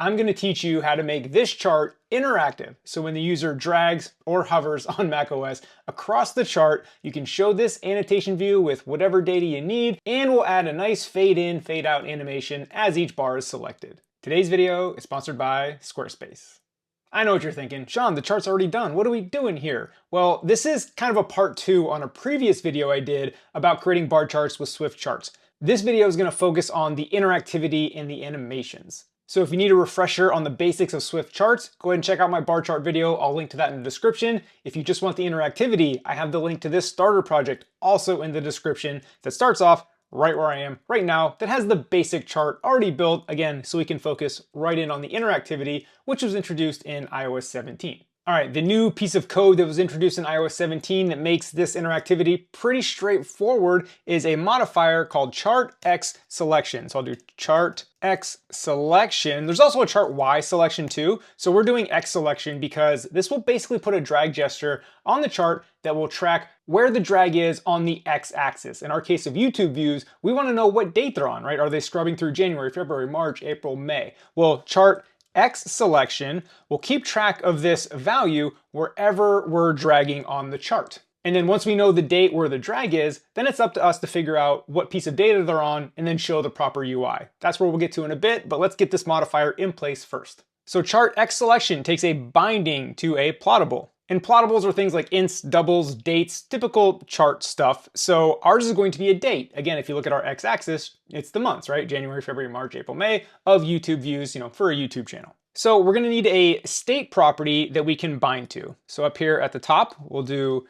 I'm going to teach you how to make this chart interactive. So when the user drags or hovers on macOS across the chart, you can show this annotation view with whatever data you need, and we'll add a nice fade in, fade out animation as each bar is selected. Today's video is sponsored by Squarespace. I know what you're thinking, Sean, the chart's already done. What are we doing here? Well, this is kind of a part 2 on a previous video I did about creating bar charts with Swift charts. This video is going to focus on the interactivity and the animations. So if you need a refresher on the basics of Swift charts, go ahead and check out my bar chart video. I'll link to that in the description. If you just want the interactivity, I have the link to this starter project also in the description that starts off right where I am right now, that has the basic chart already built, again, so we can focus right in on the interactivity, which was introduced in iOS 17. All right, the new piece of code that was introduced in iOS 17 that makes this interactivity pretty straightforward is a modifier called chartXSelection. So I'll do chartXSelection. There's also a chartYSelection too. So we're doing XSelection because this will basically put a drag gesture on the chart that will track where the drag is on the X-axis. In our case of YouTube views, we want to know what date they're on, right? Are they scrubbing through January, February, March, April, May? Well, chartXSelection will keep track of this value wherever we're dragging on the chart. And then once we know the date where the drag is, then it's up to us to figure out what piece of data they're on and then show the proper UI. That's where we'll get to in a bit, but let's get this modifier in place first. So chartXSelection takes a binding to a plottable. And plottables are things like ints, doubles, dates, typical chart stuff. So ours is going to be a date. Again, if you look at our x-axis, it's the months, right? January, February, March, April, May of YouTube views, for a YouTube channel. So we're going to need a state property that we can bind to. So up here at the top, we'll do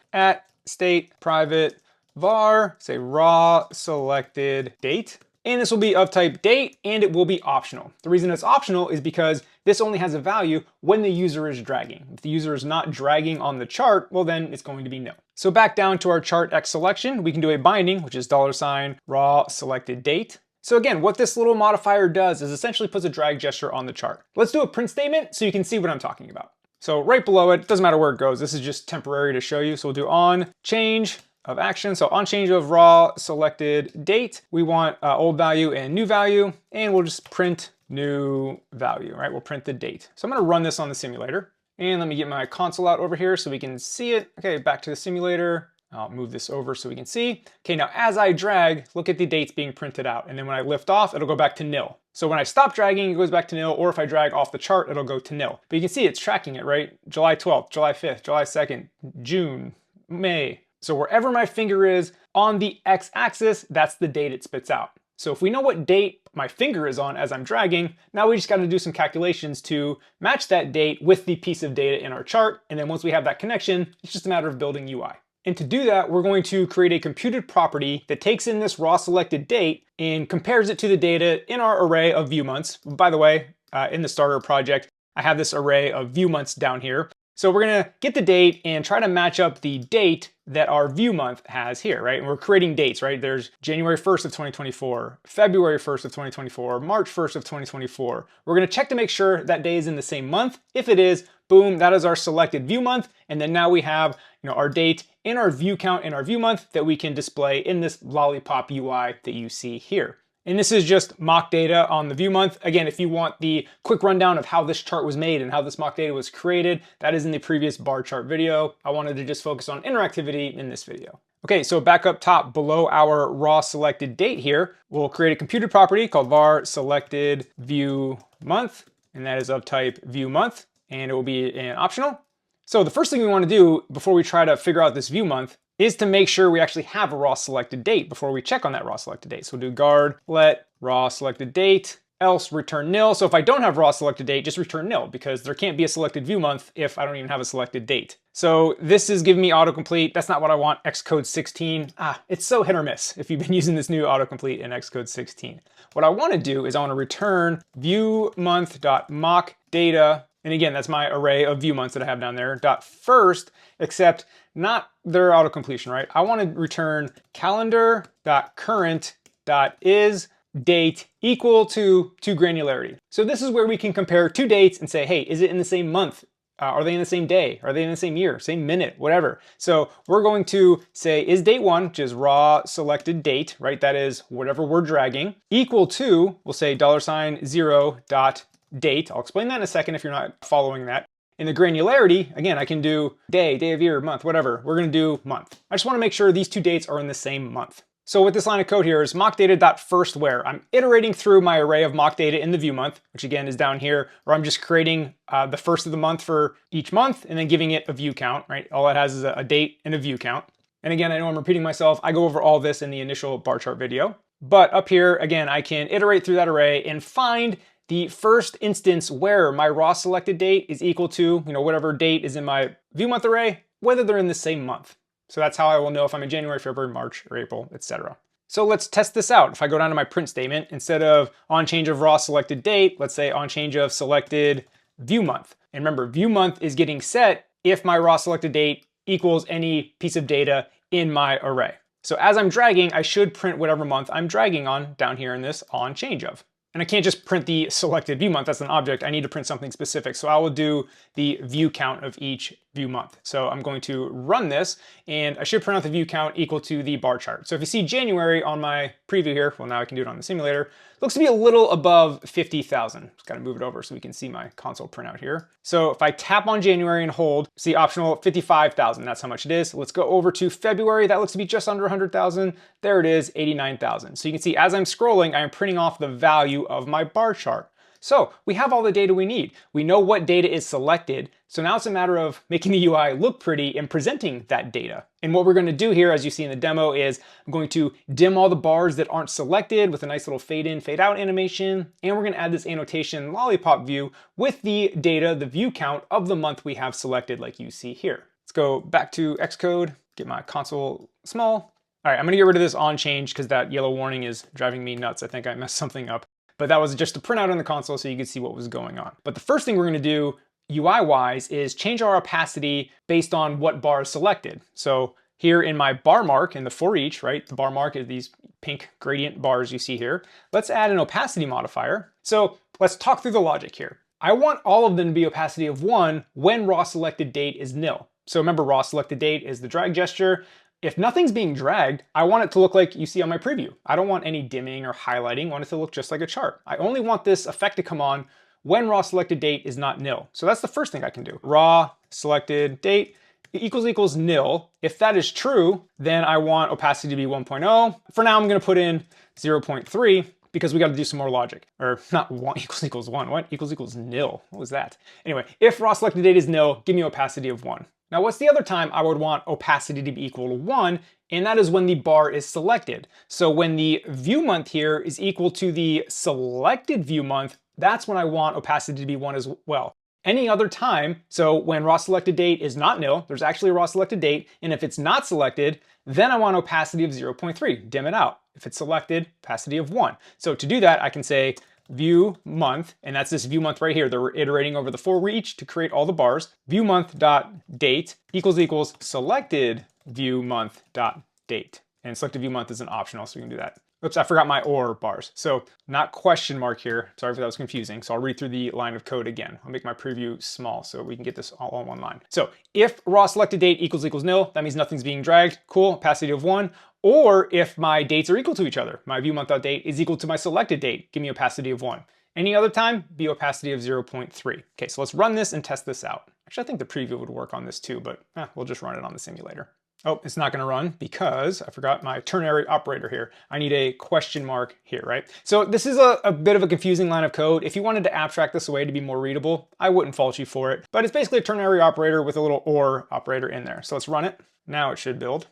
@state private var, say raw selected date. And this will be of type date, and it will be optional. The reason it's optional is because this only has a value when the user is dragging. If the user is not dragging on the chart, well then it's going to be no. So back down to our chartXSelection, we can do a binding, which is $raw selected date. So again, what this little modifier does is essentially puts a drag gesture on the chart. Let's do a print statement so you can see what I'm talking about. So right below it, doesn't matter where it goes, this is just temporary to show you. So we'll do on change of action. So on change of raw selected date, we want old value and new value, and we'll just print new value, right? We'll print the date. So I'm gonna run this on the simulator, and let me get my console out over here so we can see it. Okay, back to the simulator. I'll move this over so we can see. Okay, now as I drag, look at the dates being printed out. And then when I lift off, it'll go back to nil. So when I stop dragging, it goes back to nil, or if I drag off the chart, it'll go to nil. But you can see it's tracking it, right? July 12th, July 5th, July 2nd, June, May. So wherever my finger is on the x-axis, that's the date it spits out. So if we know what date my finger is on as I'm dragging, now we just got to do some calculations to match that date with the piece of data in our chart. And then once we have that connection, it's just a matter of building UI. And to do that, we're going to create a computed property that takes in this raw selected date and compares it to the data in our array of view months. By the way, in the starter project, I have this array of view months down here. So we're gonna get the date and try to match up the date that our view month has here, right? And we're creating dates, right? There's January 1st of 2024, February 1st of 2024, March 1st of 2024. We're gonna check to make sure that day is in the same month. If it is, boom, that is our selected view month. And then now we have our date in our view count in our view month that we can display in this Lolli-pop UI that you see here. And this is just mock data on the view month. Again, if you want the quick rundown of how this chart was made and how this mock data was created, that is in the previous bar chart video. I wanted to just focus on interactivity in this video. Okay, so back up top below our raw selected date here, we'll create a computed property called var selected view month, and that is of type view month, and it will be an optional. So the first thing we want to do before we try to figure out this view month is to make sure we actually have a raw selected date before we check on that raw selected date. So we'll do guard let raw selected date, else return nil. So if I don't have raw selected date, just return nil, because there can't be a selected view month if I don't even have a selected date. So this is giving me autocomplete. That's not what I want. Xcode 16. It's so hit or miss if you've been using this new autocomplete in Xcode 16. What I want to do is I want to return view month.mock data. And again, that's my array of view months that I have down there, .first, except not their autocompletion, right? I want to return calendar.current.is date equal to granularity. So this is where we can compare two dates and say, hey, is it in the same month? Are they in the same day? Are they in the same year, same minute, whatever? So we're going to say is date one, which is raw selected date, right? That is whatever we're dragging, equal to, we'll say $0 dot date. I'll explain that in a second if you're not following that. In the granularity, again, I can do day, day of year, month, whatever. We're gonna do month. I just wanna make sure these two dates are in the same month. So with this line of code here is mockdata.firstWhere. I'm iterating through my array of mock data in the view month, which again is down here, where I'm just creating the first of the month for each month and then giving it a view count, right? All it has is a date and a view count. And again, I know I'm repeating myself. I go over all this in the initial bar chart video. But up here, again, I can iterate through that array and find the first instance where my raw selected date is equal to, whatever date is in my view month array, whether they're in the same month. So that's how I will know if I'm in January, February, March, or April, etc. So let's test this out. If I go down to my print statement, instead of on change of raw selected date, let's say on change of selected view month. And remember, view month is getting set if my raw selected date equals any piece of data in my array. So as I'm dragging, I should print whatever month I'm dragging on down here in this on change of. And I can't just print the selected view month, that's an object. I need to print something specific. So I will do the view count of each view month. So I'm going to run this and I should print out the view count equal to the bar chart. So if you see January on my preview here, well, now I can do it on the simulator, looks to be a little above 50,000. Just gotta move it over so we can see my console printout here. So if I tap on January and hold, see optional 55,000, that's how much it is. Let's go over to February. That looks to be just under 100,000. There it is, 89,000. So you can see as I'm scrolling, I am printing off the value of my bar chart. So we have all the data we need. We know what data is selected. So now it's a matter of making the UI look pretty and presenting that data. And what we're going to do here, as you see in the demo, is I'm going to dim all the bars that aren't selected with a nice little fade in, fade out animation. And we're going to add this annotation Lolli-pop view with the data, the view count of the month we have selected like you see here. Let's go back to Xcode, get my console small. All right, I'm going to get rid of this on change because that yellow warning is driving me nuts. I think I messed something up. But that was just to print out on the console so you could see what was going on. But the first thing we're gonna do UI-wise is change our opacity based on what bar is selected. So here in my bar mark in the for each, right? The bar mark is these pink gradient bars you see here. Let's add an opacity modifier. So let's talk through the logic here. I want all of them to be opacity of 1 when raw selected date is nil. So remember, raw selected date is the drag gesture. If nothing's being dragged, I want it to look like you see on my preview. I don't want any dimming or highlighting. I want it to look just like a chart. I only want this effect to come on when raw selected date is not nil. So that's the first thing I can do. Raw selected date equals nil. If that is true, then I want opacity to be 1.0. For now, I'm gonna put in 0.3 because we gotta do some more logic. Or not 1 equals 1, what? Equals nil, what was that? Anyway, if raw selected date is nil, give me opacity of 1. Now, what's the other time I would want opacity to be equal to 1? And that is when the bar is selected. So when the view month here is equal to the selected view month, that's when I want opacity to be 1 as well. Any other time, so when raw selected date is not nil, there's actually a raw selected date, and if it's not selected, then I want opacity of 0.3, dim it out. If it's selected, opacity of 1. So to do that, I can say view month, and that's this view month right here that we're iterating over the for each to create all the bars. View month dot date equals selected view month dot date. And selected view month is an optional, so we can do that. Oops, I forgot my or bars. So not question mark here. Sorry if that was confusing. So I'll read through the line of code again. I'll make my preview small so we can get this all on one line. So if raw selected date equals nil, that means nothing's being dragged. Cool, opacity of 1. Or if my dates are equal to each other, my view month.date is equal to my selected date, give me opacity of 1. Any other time, be opacity of 0.3. Okay, so let's run this and test this out. Actually, I think the preview would work on this too, but we'll just run it on the simulator. Oh, it's not gonna run because I forgot my ternary operator here. I need a question mark here, right? So this is a bit of a confusing line of code. If you wanted to abstract this away to be more readable, I wouldn't fault you for it, but it's basically a ternary operator with a little or operator in there. So let's run it. Now it should build.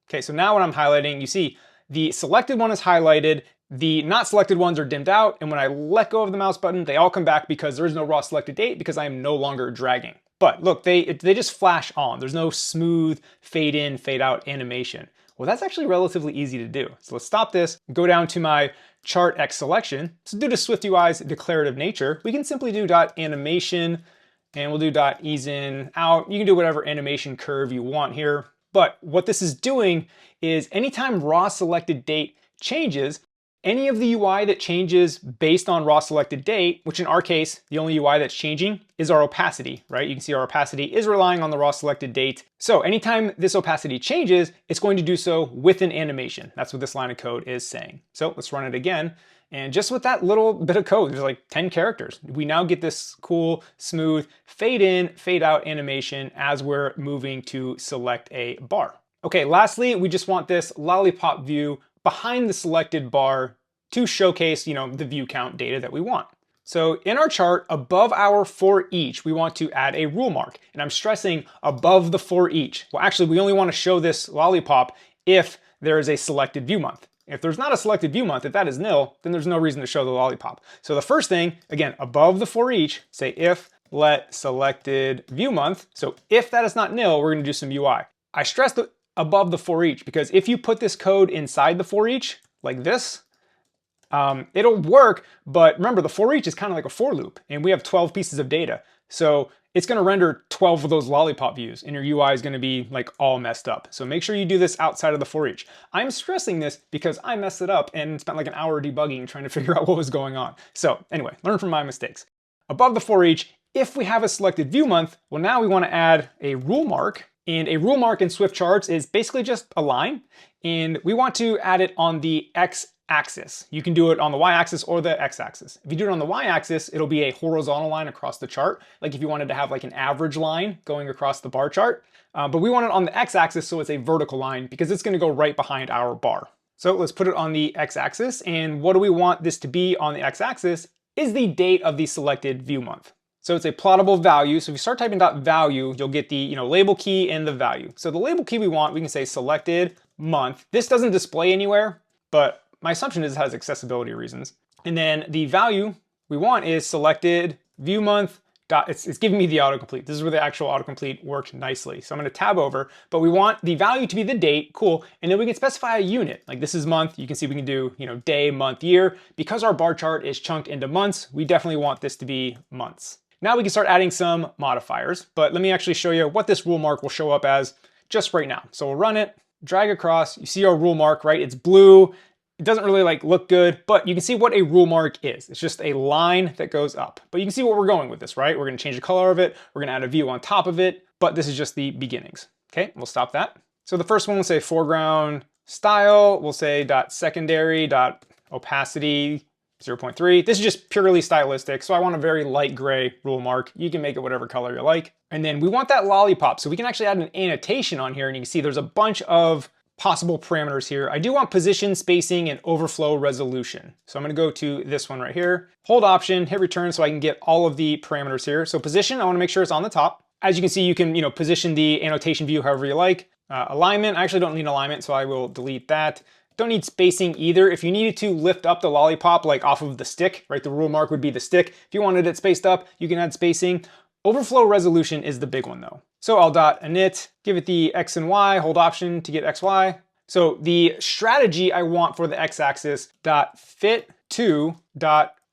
Okay, so now when I'm highlighting, you see the selected one is highlighted, the not selected ones are dimmed out, and when I let go of the mouse button, they all come back because there is no raw selected date because I am no longer dragging. But look, they just flash on. There's no smooth fade in, fade out animation. Well, that's actually relatively easy to do. So let's stop this, go down to my chartXSelection. So due to SwiftUI's declarative nature, we can simply do .animation, and we'll do .easeIn out. You can do whatever animation curve you want here. But what this is doing is anytime raw selected date changes, any of the UI that changes based on raw selected date, which in our case, the only UI that's changing is our opacity, right? You can see our opacity is relying on the raw selected date. So anytime this opacity changes, it's going to do so with an animation. That's what this line of code is saying. So let's run it again. And just with that little bit of code, there's like 10 characters. We now get this cool, smooth, fade in, fade out animation as we're moving to select a bar. Okay, lastly, we just want this lollipop view behind the selected bar to showcase, the view count data that we want. So in our chart, above our for each, we want to add a rule mark. And I'm stressing above the for each. Well, actually, we only want to show this lollipop if there is a selected view month. If there's not a selected view month, if that is nil, then there's no reason to show the lollipop. So the first thing, again, above the for each, say if let selected view month. So if that is not nil, we're gonna do some UI. I stress the above the for each because if you put this code inside the for each, like this, it'll work, but remember the for each is kind of like a for loop and we have 12 pieces of data. So it's gonna render 12 of those lollipop views and your UI is gonna be like all messed up. So make sure you do this outside of the for each. I'm stressing this because I messed it up and spent like an hour debugging trying to figure out what was going on. So anyway, learn from my mistakes. Above the for each, if we have a selected view month, well now we wanna add a rule mark, and a rule mark in Swift charts is basically just a line, and we want to add it on the x-axis. You can do it on the y-axis or the x-axis. If you do it on the y-axis, it'll be a horizontal line across the chart, like if you wanted to have like an average line going across the bar chart. But we want it on the x-axis so it's a vertical line because it's gonna go right behind our bar. So let's put it on the x-axis, and what do we want this to be on the x-axis is the date of the selected view month. So it's a plottable value. So if you start typing .value, you'll get the label key and the value. So the label key we can say selected month. This doesn't display anywhere, but my assumption is it has accessibility reasons. And then the value we want is selected view month. It's giving me the autocomplete. This is where the actual autocomplete worked nicely. So I'm gonna tab over, but we want the value to be the date, cool. And then we can specify a unit. Like this is month, you can see we can do day, month, year. Because our bar chart is chunked into months, we definitely want this to be months. Now we can start adding some modifiers, but let me actually show you what this rule mark will show up as just right now. So we'll run it, drag across, you see our rule mark, right? It's blue. It doesn't really look good, but you can see what a rule mark is. It's just a line that goes up. But you can see what we're going with this, right? We're gonna change the color of it. We're gonna add a view on top of it, but this is just the beginnings. Okay, we'll stop that. So the first one will say foreground style. We'll say .secondary, .opacity, 0.3. This is just purely stylistic. So I want a very light gray rule mark. You can make it whatever color you like. And then we want that lollipop. So we can actually add an annotation on here, and you can see there's a bunch of possible parameters here. I do want position, spacing, and overflow resolution. So I'm gonna go to this one right here, hold Option, hit return so I can get all of the parameters here. So position, I wanna make sure it's on the top. As you can see, you can position the annotation view however you like. Alignment, I actually don't need alignment, so I will delete that. Don't need spacing either. If you needed to lift up the lollipop like off of the stick, right? The rule mark would be the stick. If you wanted it spaced up, you can add spacing. Overflow resolution is the big one though. So I'll .init, give it the X and Y, hold Option to get XY. So the strategy I want for the x-axis .fit to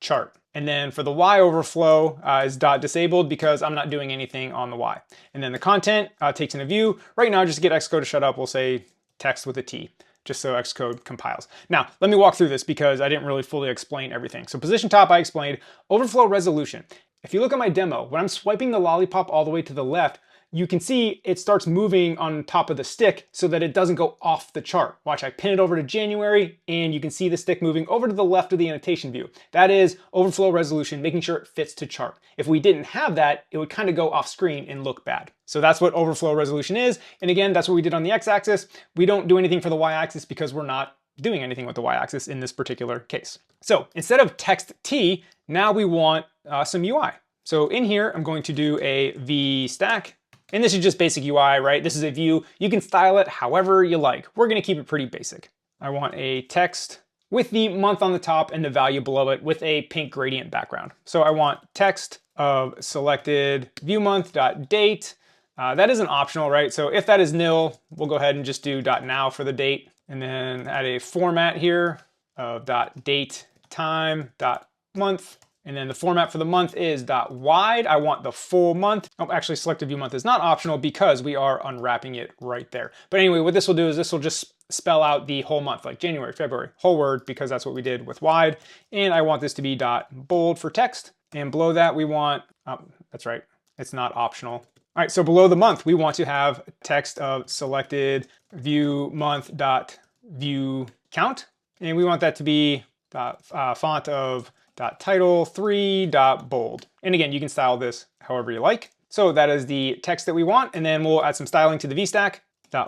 .chart. And then for the Y overflow is .disabled because I'm not doing anything on the Y. And then the content takes in a view. Right now, just to get Xcode to shut up, we'll say text with a T, just so Xcode compiles. Now, let me walk through this because I didn't really fully explain everything. So position top, I explained. Overflow resolution. If you look at my demo, when I'm swiping the lollipop all the way to the left, you can see it starts moving on top of the stick so that it doesn't go off the chart. Watch, I pin it over to January and you can see the stick moving over to the left of the annotation view. That is overflow resolution, making sure it fits to chart. If we didn't have that, it would kind of go off screen and look bad. So that's what overflow resolution is. And again, that's what we did on the x-axis. We don't do anything for the y-axis because we're not doing anything with the y-axis in this particular case. So instead of text T, now we want some UI. So in here, I'm going to do a v stack. And this is just basic UI, right? This is a view. You can style it however you like. We're gonna keep it pretty basic. I want a text with the month on the top and the value below it with a pink gradient background. So I want text of selected view month date. That isn't optional, right? So if that is nil, we'll go ahead and just do .now for the date. And then add a format here of .date time .month. And then the format for the month is .wide. I want the full month. Oh, actually selected view month is not optional because we are unwrapping it right there. But anyway, what this will do is this will just spell out the whole month, like January, February, whole word, because that's what we did with wide. And I want this to be .bold for text. And below that we want, oh, that's right, it's not optional. All right, so below the month, we want to have text of selected view month .view count. And we want that to be font of title 3 bold. And again, you can style this however you like. So that is the text that we want, and then we'll add some styling to the VStack.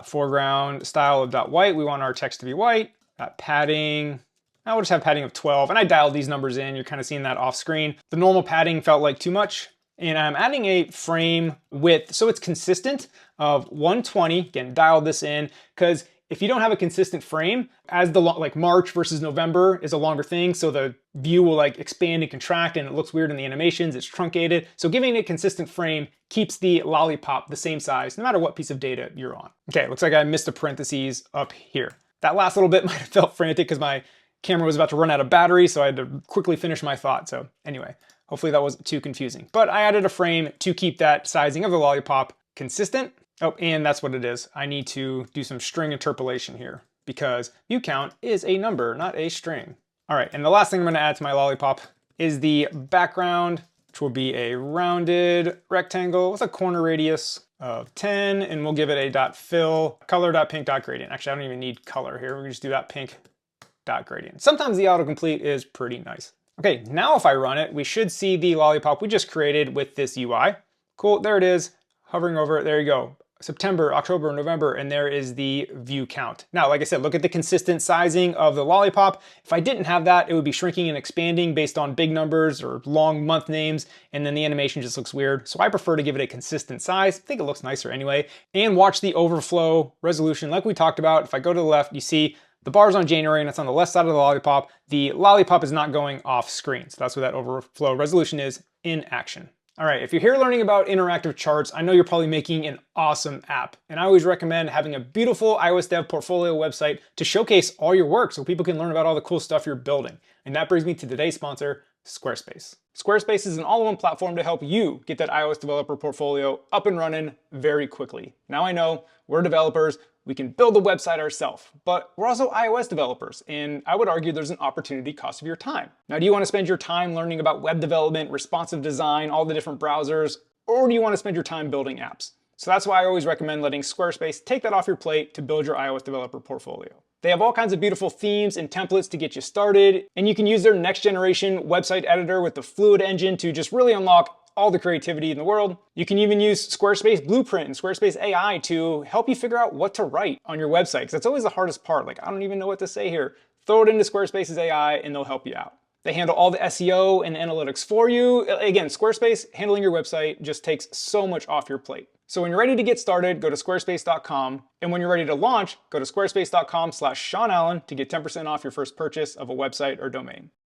Foreground style of white. We want our text to be white. Padding. We'll just have padding of 12, and I dialed these numbers in. You're kind of seeing that off screen. The normal padding felt like too much, and I'm adding a frame width so it's consistent of 120. Again, dialed this in because if you don't have a consistent frame, as the like March versus November is a longer thing, so the view will like expand and contract and it looks weird in the animations, it's truncated. So giving it a consistent frame keeps the Lolli-pop the same size no matter what piece of data you're on. Okay, looks like I missed a parentheses up here. That last little bit might have felt frantic because my camera was about to run out of battery, so I had to quickly finish my thought. So anyway, hopefully that wasn't too confusing. But I added a frame to keep that sizing of the Lolli-pop consistent. Oh, and that's what it is. I need to do some string interpolation here because view count is a number, not a string. All right, and the last thing I'm gonna add to my Lolli-pop is the background, which will be a rounded rectangle with a corner radius of 10, and we'll give it a .fill, color.pink.gradient. Actually, I don't even need color here. We're gonna just do that pink.gradient. Sometimes the autocomplete is pretty nice. Okay, now if I run it, we should see the Lolli-pop we just created with this UI. Cool, there it is, hovering over it, there you go. September, October, November, and there is the view count. Now, like I said, look at the consistent sizing of the Lolli-pop. If I didn't have that, it would be shrinking and expanding based on big numbers or long month names, and then the animation just looks weird. So I prefer to give it a consistent size. I think it looks nicer anyway. And watch the overflow resolution like we talked about. If I go to the left, you see the bar's on January and it's on the left side of the Lolli-pop. The Lolli-pop is not going off screen. So that's what that overflow resolution is in action. All right, if you're here learning about interactive charts, I know you're probably making an awesome app. And I always recommend having a beautiful iOS dev portfolio website to showcase all your work so people can learn about all the cool stuff you're building. And that brings me to today's sponsor, Squarespace. Squarespace is an all-in-one platform to help you get that iOS developer portfolio up and running very quickly. Now I know we're developers, we can build a website ourselves, but we're also iOS developers, and I would argue there's an opportunity cost of your time. Now, do you want to spend your time learning about web development, responsive design, all the different browsers, or do you want to spend your time building apps? So that's why I always recommend letting Squarespace take that off your plate to build your iOS developer portfolio. They have all kinds of beautiful themes and templates to get you started, and you can use their next generation website editor with the Fluid engine to just really unlock all the creativity in the world. You can even use Squarespace Blueprint and Squarespace AI to help you figure out what to write on your website, because that's always the hardest part. Like, I don't even know what to say here. Throw it into Squarespace's AI and they'll help you out. They handle all the SEO and analytics for you. Again, Squarespace handling your website just takes so much off your plate. So when you're ready to get started, go to squarespace.com. And when you're ready to launch, go to squarespace.com/SeanAllen to get 10% off your first purchase of a website or domain.